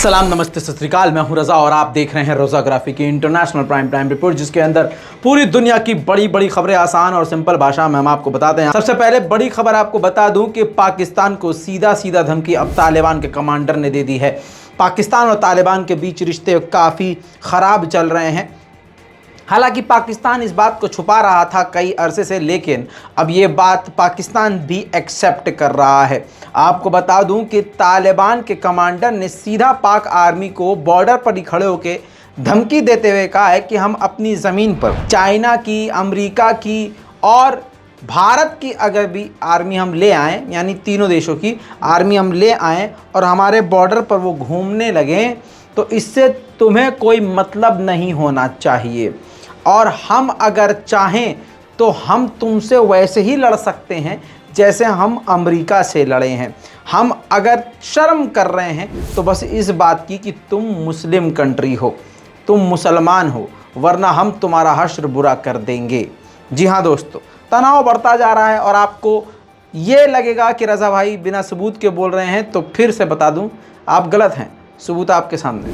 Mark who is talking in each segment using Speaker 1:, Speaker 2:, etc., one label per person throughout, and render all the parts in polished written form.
Speaker 1: सलाम, नमस्ते, सत श्री अकाल। मैं हूं रज़ा और आप देख रहे हैं रोज़ाग्राफी की इंटरनेशनल प्राइम टाइम रिपोर्ट, जिसके अंदर पूरी दुनिया की बड़ी बड़ी खबरें आसान और सिंपल भाषा में हम आपको बताते हैं। सबसे पहले बड़ी खबर आपको बता दूं कि पाकिस्तान को सीधा सीधा धमकी अब तालिबान के कमांडर ने दे दी है। पाकिस्तान और तालिबान के बीच रिश्ते काफ़ी ख़राब चल रहे हैं। हालांकि पाकिस्तान इस बात को छुपा रहा था कई अरसे से, लेकिन अब ये बात पाकिस्तान भी एक्सेप्ट कर रहा है। आपको बता दूं कि तालिबान के कमांडर ने सीधा पाक आर्मी को बॉर्डर पर ही खड़े होकर धमकी देते हुए कहा है कि हम अपनी ज़मीन पर चाइना की, अमेरिका की और भारत की अगर भी आर्मी हम ले आएँ, यानी तीनों देशों की आर्मी हम ले आएँ और हमारे बॉर्डर पर वो घूमने लगें, तो इससे तुम्हें कोई मतलब नहीं होना चाहिए। और हम अगर चाहें तो हम तुमसे वैसे ही लड़ सकते हैं जैसे हम अमेरिका से लड़े हैं। हम अगर शर्म कर रहे हैं तो बस इस बात की कि तुम मुस्लिम कंट्री हो, तुम मुसलमान हो, वरना हम तुम्हारा हश्र बुरा कर देंगे। जी हाँ दोस्तों, तनाव बढ़ता जा रहा है और आपको ये लगेगा कि रज़ा भाई बिना सबूत के बोल रहे हैं, तो फिर से बता दूं, आप गलत हैं। सबूत आपके सामने।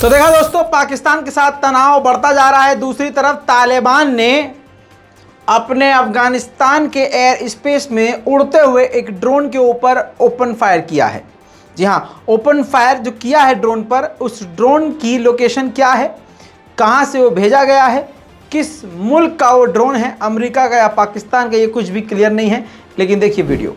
Speaker 1: तो देखा दोस्तों, पाकिस्तान के साथ तनाव बढ़ता जा रहा है। दूसरी तरफ तालिबान ने अपने अफगानिस्तान के एयर स्पेस में उड़ते हुए एक ड्रोन के ऊपर ओपन फायर किया है। जी हाँ, ओपन फायर जो किया है ड्रोन पर, उस ड्रोन की लोकेशन क्या है, कहाँ से वो भेजा गया है, किस मुल्क का वो ड्रोन है, अमेरिका का या पाकिस्तान का, ये कुछ भी क्लियर नहीं है। लेकिन देखिए वीडियो।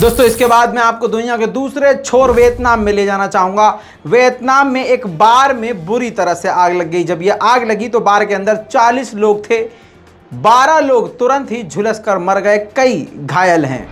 Speaker 1: दोस्तों, इसके बाद मैं आपको दुनिया के दूसरे छोर वियतनाम में ले जाना चाहूँगा। वियतनाम में एक बार में बुरी तरह से आग लग गई। जब यह आग लगी तो बार के अंदर 40 लोग थे, 12 लोग तुरंत ही झुलस कर मर गए, कई घायल हैं।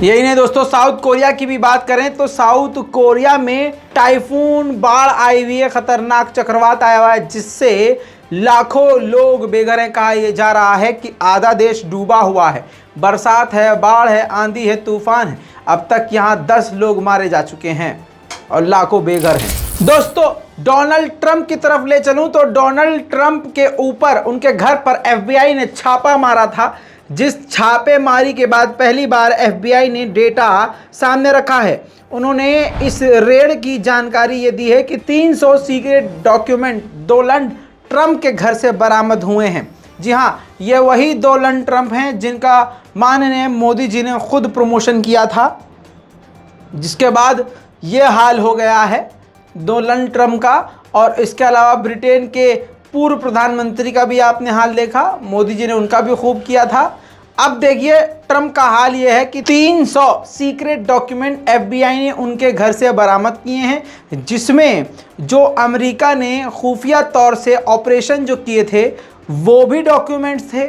Speaker 1: यही नहीं दोस्तों, साउथ कोरिया की भी बात करें तो साउथ कोरिया में टाइफून बाढ़ आई हुई है, खतरनाक चक्रवात आया हुआ है जिससे लाखों लोग बेघर हैं। कहा यह जा रहा है कि आधा देश डूबा हुआ है, बरसात है, बाढ़ है, आंधी है, तूफान है। अब तक यहां 10 लोग मारे जा चुके हैं और लाखों बेघर हैं। दोस्तों डोनाल्ड ट्रंप की तरफ ले चलूं तो डोनाल्ड ट्रंप के ऊपर, उनके घर पर एफबीआई ने छापा मारा था, जिस छापेमारी के बाद पहली बार एफबीआई ने डेटा सामने रखा है। उन्होंने इस रेड की जानकारी ये दी है कि 300 सीक्रेट डॉक्यूमेंट डोनाल्ड ट्रंप के घर से बरामद हुए हैं। जी हाँ, ये वही डोनाल्ड ट्रंप हैं जिनका माननीय मोदी जी ने खुद प्रमोशन किया था, जिसके बाद ये हाल हो गया है डोनाल्ड ट्रंप का। और इसके अलावा ब्रिटेन के पूर्व प्रधानमंत्री का भी आपने हाल देखा, मोदी जी ने उनका भी खूब किया था। अब देखिए ट्रंप का हाल ये है कि 300 सीक्रेट डॉक्यूमेंट एफबीआई ने उनके घर से बरामद किए हैं, जिसमें जो अमेरिका ने खुफिया तौर से ऑपरेशन जो किए थे वो भी डॉक्यूमेंट्स थे,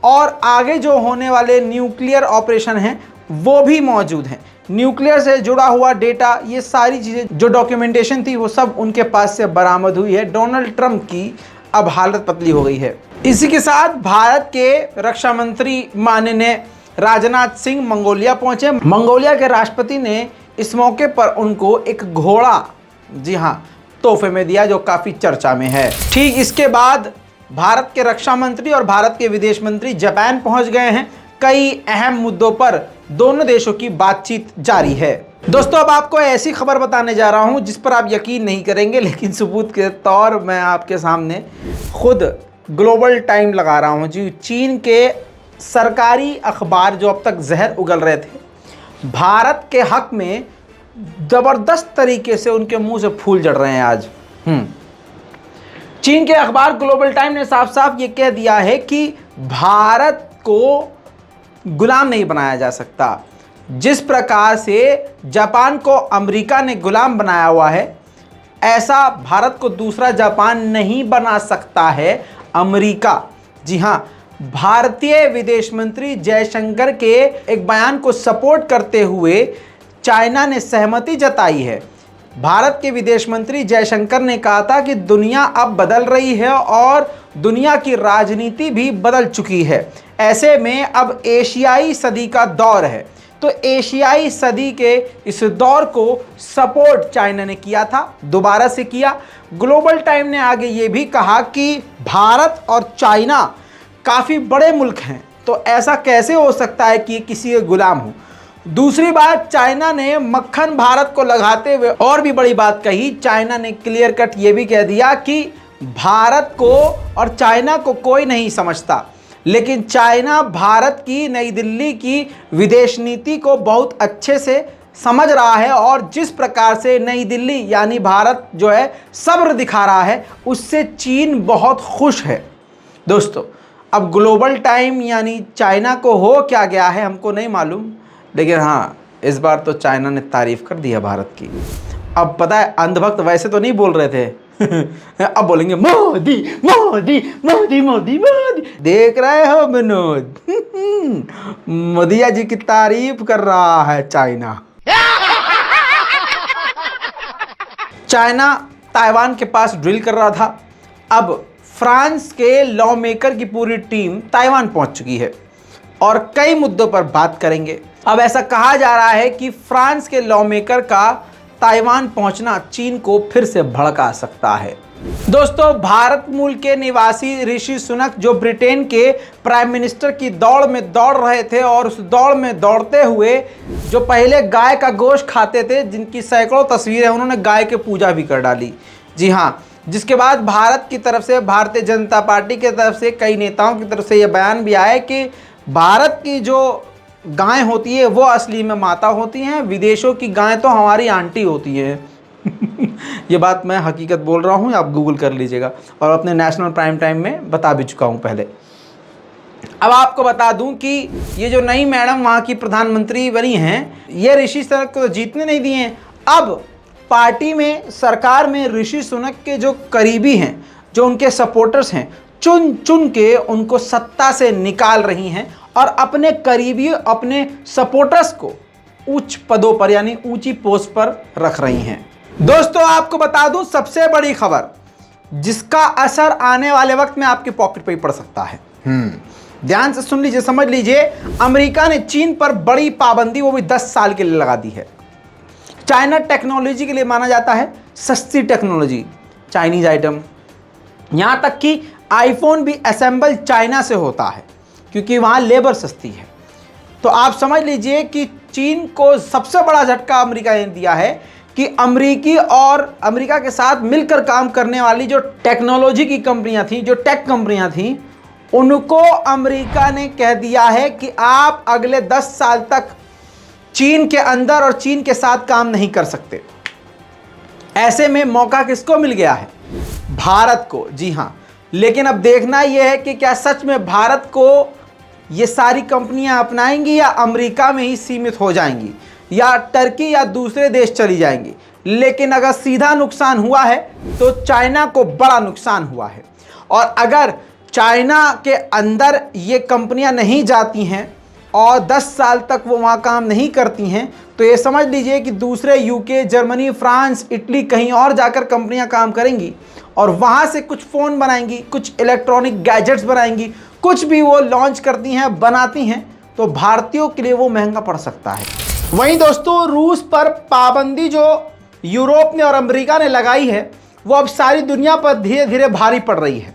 Speaker 1: और आगे जो होने वाले न्यूक्लियर ऑपरेशन हैं वो भी मौजूद हैं। न्यूक्लियर से जुड़ा हुआ डेटा, ये सारी चीज़ें जो डॉक्यूमेंटेशन थी वो सब उनके पास से बरामद हुई है। डोनाल्ड ट्रंप की अब हालत पतली हो गई है। इसी के साथ भारत के रक्षा मंत्री माननीय राजनाथ सिंह मंगोलिया पहुंचे। मंगोलिया के राष्ट्रपति ने इस मौके पर उनको एक घोड़ा, जी हाँ, तोहफे में दिया, जो काफ़ी चर्चा में है। ठीक इसके बाद भारत के रक्षा मंत्री और भारत के विदेश मंत्री जापान पहुंच गए हैं। कई अहम मुद्दों पर दोनों देशों की बातचीत जारी है। दोस्तों अब आपको ऐसी खबर बताने जा रहा हूं जिस पर आप यकीन नहीं करेंगे, लेकिन सबूत के तौर मैं आपके सामने खुद ग्लोबल टाइम लगा रहा हूं। जी, चीन के सरकारी अखबार जो अब तक जहर उगल रहे थे भारत के हक में, ज़बरदस्त तरीके से उनके मुंह से फूल झड़ रहे हैं आज। चीन के अखबार ग्लोबल टाइम ने साफ साफ ये कह दिया है कि भारत को गुलाम नहीं बनाया जा सकता। जिस प्रकार से जापान को अमेरिका ने गुलाम बनाया हुआ है, ऐसा भारत को दूसरा जापान नहीं बना सकता है अमेरिका। जी हाँ, भारतीय विदेश मंत्री जयशंकर के एक बयान को सपोर्ट करते हुए चाइना ने सहमति जताई है। भारत के विदेश मंत्री जयशंकर ने कहा था कि दुनिया अब बदल रही है और दुनिया की राजनीति भी बदल चुकी है। ऐसे में अब एशियाई सदी का दौर है। तो एशियाई सदी के इस दौर को सपोर्ट चाइना ने किया था, दोबारा से किया। ग्लोबल टाइम ने आगे ये भी कहा कि भारत और चाइना काफ़ी बड़े मुल्क हैं, तो ऐसा कैसे हो सकता है कि किसी के गुलाम हो। दूसरी बात, चाइना ने मक्खन भारत को लगाते हुए और भी बड़ी बात कही। चाइना ने क्लियर कट ये भी कह दिया कि भारत को और चाइना को कोई नहीं समझता, लेकिन चाइना भारत की, नई दिल्ली की विदेश नीति को बहुत अच्छे से समझ रहा है, और जिस प्रकार से नई दिल्ली यानी भारत जो है सब्र दिखा रहा है, उससे चीन बहुत खुश है। दोस्तों अब ग्लोबल टाइम यानी चाइना को हो क्या गया है हमको नहीं मालूम, लेकिन हाँ इस बार तो चाइना ने तारीफ कर दिया भारत की। अब पता है अंधभक्त वैसे तो नहीं बोल रहे थे अब बोलेंगे मोदी मोदी मोदी मोदी मोदी। देख रहे हो विनोद मोदिया जी की तारीफ कर रहा है चाइना। चाइना ताइवान के पास ड्रिल कर रहा था। अब फ्रांस के लॉ मेकर की पूरी टीम ताइवान पहुंच चुकी है और कई मुद्दों पर बात करेंगे। अब ऐसा कहा जा रहा है कि फ्रांस के लॉ मेकर का ताइवान पहुंचना चीन को फिर से भड़का सकता है। दोस्तों भारत मूल के निवासी ऋषि सुनक जो ब्रिटेन के प्राइम मिनिस्टर की दौड़ में दौड़ रहे थे, और उस दौड़ में दौड़ते हुए जो पहले गाय का गोश्त खाते थे, जिनकी सैकड़ों तस्वीरें, उन्होंने गाय की पूजा भी कर डाली। जी हाँ, जिसके बाद भारत की तरफ से, भारतीय जनता पार्टी की तरफ से, कई नेताओं की तरफ से यह बयान भी आया कि भारत की जो गाय होती है वो असली में माता होती हैं, विदेशों की गाय तो हमारी आंटी होती है। ये बात मैं हकीकत बोल रहा हूँ, आप गूगल कर लीजिएगा, और अपने नेशनल प्राइम टाइम में बता भी चुका हूँ पहले। अब आपको बता दूं कि ये जो नई मैडम वहाँ की प्रधानमंत्री बनी हैं, ये ऋषि सुनक को जीतने नहीं दिए हैं। अब पार्टी में, सरकार में ऋषि सुनक के जो करीबी हैं, जो उनके सपोर्टर्स हैं, चुन चुन के उनको सत्ता से निकाल रही हैं और अपने करीबी, अपने सपोर्टर्स को उच्च पदों पर यानी ऊंची पोस्ट पर रख रही हैं। दोस्तों आपको बता दूं सबसे बड़ी खबर जिसका असर आने वाले वक्त में आपके पॉकेट पे ही पड़ सकता है। ध्यान से सुन लीजिए, समझ लीजिए। अमेरिका ने चीन पर बड़ी पाबंदी वो भी 10 साल के लिए लगा दी है। चाइना टेक्नोलॉजी के लिए माना जाता है सस्ती टेक्नोलॉजी, चाइनीज आइटम, यहां तक कि आईफोन भी असेंबल चाइना से होता है क्योंकि वहां लेबर सस्ती है। तो आप समझ लीजिए कि चीन को सबसे बड़ा झटका अमेरिका ने दिया है कि अमेरिकी और अमेरिका के साथ मिलकर काम करने वाली जो टेक्नोलॉजी की कंपनियां थी, जो टेक कंपनियां थी, उनको अमेरिका ने कह दिया है कि आप अगले 10 साल तक चीन के अंदर और चीन के साथ काम नहीं कर सकते। ऐसे में मौका किसको मिल गया है? भारत को। जी हां, लेकिन अब देखना यह है कि क्या सच में भारत को ये सारी कंपनियां अपनाएंगी या अमेरिका में ही सीमित हो जाएंगी या टर्की या दूसरे देश चली जाएंगी। लेकिन अगर सीधा नुकसान हुआ है तो चाइना को बड़ा नुकसान हुआ है। और अगर चाइना के अंदर ये कंपनियां नहीं जाती हैं और 10 साल तक वो वहाँ काम नहीं करती हैं तो ये समझ लीजिए कि दूसरे यूके, जर्मनी, फ्रांस, इटली कहीं और जाकर कंपनियां काम करेंगी और वहाँ से कुछ फ़ोन बनाएंगी, कुछ इलेक्ट्रॉनिक गैजेट्स बनाएंगी, कुछ भी वो लॉन्च करती हैं, बनाती हैं, तो भारतीयों के लिए वो महंगा पड़ सकता है। वहीं दोस्तों रूस पर पाबंदी जो यूरोप ने और अमेरिका ने लगाई है वो अब सारी दुनिया पर धीरे धीरे भारी पड़ रही है।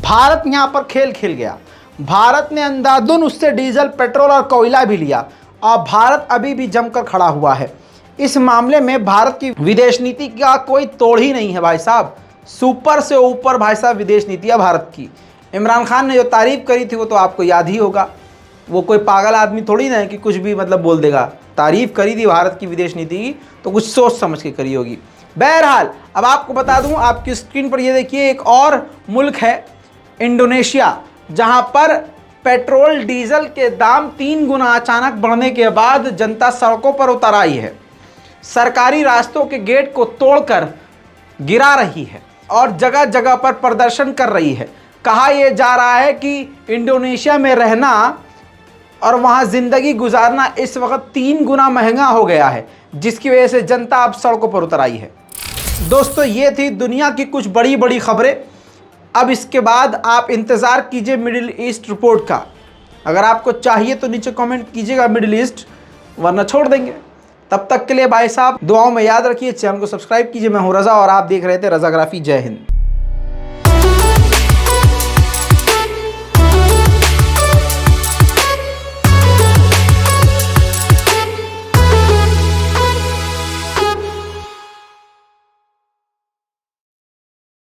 Speaker 1: भारत यहाँ पर खेल खेल गया। भारत ने अंधाधुन उससे डीजल, पेट्रोल और कोयला भी लिया और भारत अभी भी जमकर खड़ा हुआ है। इस मामले में भारत की विदेश नीति का कोई तोड़ ही नहीं है भाई साहब। सुपर से ऊपर भाई साहब विदेश नीति है भारत की। इमरान खान ने जो तारीफ करी थी वो तो आपको याद ही होगा। वो कोई पागल आदमी थोड़ी ना है कि कुछ भी मतलब बोल देगा। तारीफ करी थी भारत की विदेश नीति की तो कुछ सोच समझ के करी होगी। बहरहाल अब आपको बता दूं, आपकी स्क्रीन पर ये देखिए एक और मुल्क है इंडोनेशिया, जहां पर पेट्रोल डीजल के दाम 3 गुना अचानक बढ़ने के बाद जनता सड़कों पर उतर आई है। सरकारी रास्तों के गेट को तोड़कर गिरा रही है और जगह जगह पर प्रदर्शन कर रही है। कहा यह जा रहा है कि इंडोनेशिया में रहना और वहां जिंदगी गुजारना इस वक्त 3 गुना महंगा हो गया है, जिसकी वजह से जनता अब सड़कों पर उतर आई है। दोस्तों ये थी दुनिया की कुछ बड़ी बड़ी खबरें। अब इसके बाद आप इंतज़ार कीजिए मिडिल ईस्ट रिपोर्ट का। अगर आपको चाहिए तो नीचे कमेंट कीजिएगा मिडिल ईस्ट, वरना छोड़ देंगे। तब तक के लिए भाई साहब दुआओं में याद रखिए, चैनल को सब्सक्राइब कीजिए। मैं हूं रज़ा और आप देख रहे थे रज़ाग्राफी। जय हिंद।